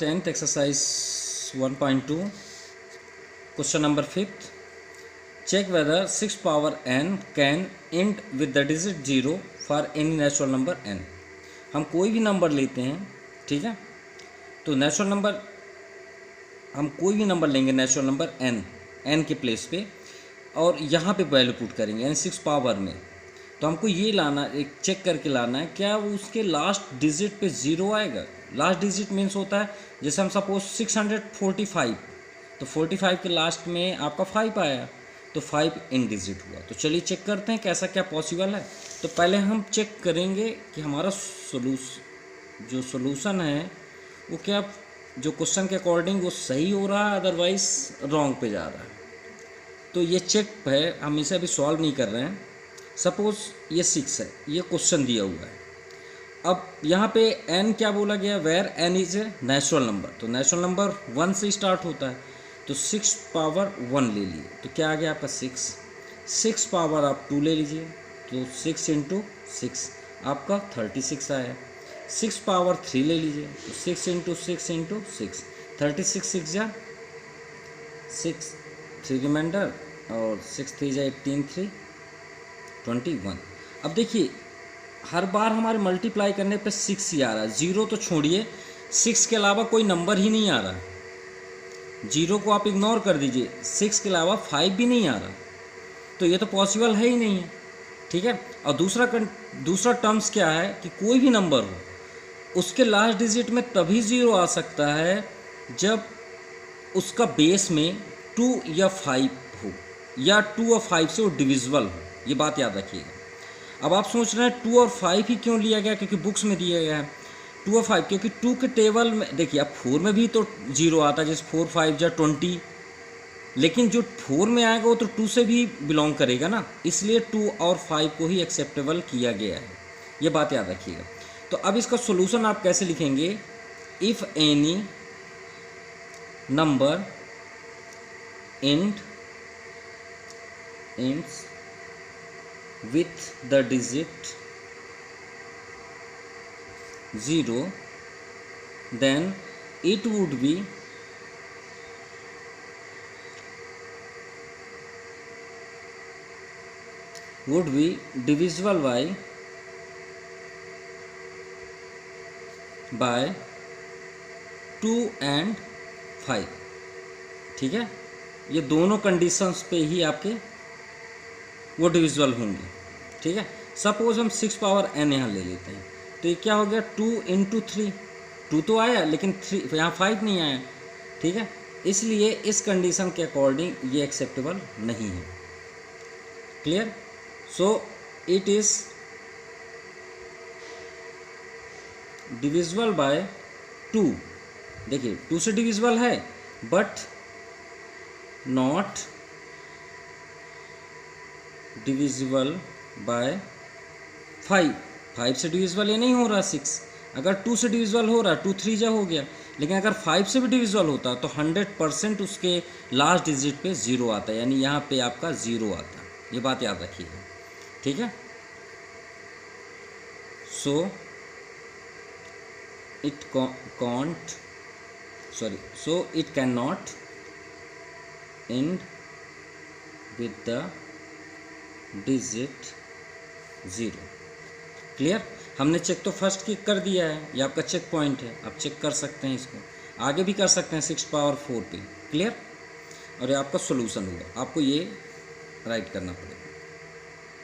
10th exercise 1.2 question number 5th. Check whether 6 power n can end with the digit 0 for any natural number n. हम कोई भी number लेते हैं, ठीक है, तो नेचुरल नंबर हम कोई भी नंबर लेंगे नेचुरल नंबर n के प्लेस पे और यहाँ पे वैल्यू पुट करेंगे यानी 6 पावर में। तो हमको ये लाना, एक चेक करके लाना है क्या वो उसके लास्ट डिजिट पे ज़ीरो आएगा। लास्ट डिजिट मीन्स होता है जैसे हम सपोज 645, तो 45 के लास्ट में आपका 5 आया तो 5 इन डिजिट हुआ। तो चलिए चेक करते हैं कैसा क्या पॉसिबल है। तो पहले हम चेक करेंगे कि हमारा सोल्यूशन है वो क्या जो क्वेश्चन के अकॉर्डिंग वो सही हो रहा है, अदरवाइज रॉन्ग पे जा रहा है। तो ये चेक है, हम इसे अभी सॉल्व नहीं कर रहे हैं। सपोज ये 6 है, ये क्वेश्चन दिया हुआ है। अब यहाँ पे n क्या बोला गया, where n is a natural number, तो नेचुरल नंबर 1 से स्टार्ट होता है, तो 6 पावर 1 ले लिए तो क्या आ गया आपका 6 पावर आप 2 ले लीजिए तो 6 इंटू 6 आपका 36 आया। 6 पावर 3 ले लीजिए तो 6 इंटू 6 इंटू 6 36 6 जा 6 3 रिमाइंडर और 6 3 जा 18 3 21। अब देखिए हर बार हमारे मल्टीप्लाई करने पे 6 ही आ रहा है, 0 तो छोड़िए, 6 के अलावा कोई नंबर ही नहीं आ रहा। 0 को आप इग्नोर कर दीजिए, 6 के अलावा 5 भी नहीं आ रहा, तो ये तो पॉसिबल है ही नहीं है, ठीक है। और दूसरा टर्म्स क्या है कि कोई भी नंबर हो उसके लास्ट डिजिट में तभी 0 आ सकता है जब उसका बेस में 2 या 5 हो या 2 और 5 से वो डिविजिबल हो। ये बात याद रखिएगा। अब आप सोच रहे हैं 2 और 5 ही क्यों लिया गया, क्योंकि बुक्स में दिया गया है 2 और 5, क्योंकि 2 के टेबल में देखिए अब 4 में भी तो 0 आता है, जैसे 4 5 या 20, लेकिन जो 4 में आएगा वो तो 2 से भी बिलोंग करेगा ना, इसलिए 2 और 5 को ही एक्सेप्टेबल किया गया है। ये बात याद रखिएगा। तो अब इसका सोल्यूशन आप कैसे लिखेंगे, if any number ends with the digit 0 then it would be divisible by 2 and 5, ठीक है। ये दोनों कंडीशंस पे ही आपके वो डिविजिबल होंगे, ठीक है। सपोज हम 6 पावर n यहाँ ले लेते हैं तो ये क्या हो गया 2 इंटू 3, 2 तो आया लेकिन 3 यहाँ 5 नहीं आया, ठीक है। इसलिए इस कंडीशन के अकॉर्डिंग ये एक्सेप्टेबल नहीं है। Clear. So it is divisible by 2। देखिए 2 से डिविजिबल है बट नॉट डिविजिबल बाय 5 से डिविजिबल ये नहीं हो रहा 6। अगर 2 से डिविजिबल हो रहा 2 3 जा हो गया, लेकिन अगर 5 से भी डिविजिबल होता तो 100% उसके लास्ट डिजिट पे 0 आता है, यानी यहाँ पे आपका 0 आता है। ये बात याद रखिएगा, ठीक है। So it can not end with the digit 0। Clear. हमने चेक तो फर्स्ट की कर दिया है, ये आपका चेक पॉइंट है, आप चेक कर सकते हैं, इसको आगे भी कर सकते हैं 6 पावर 4 पे। क्लियर। और ये आपका सोल्यूशन हुआ, आपको ये राइट करना पड़ेगा।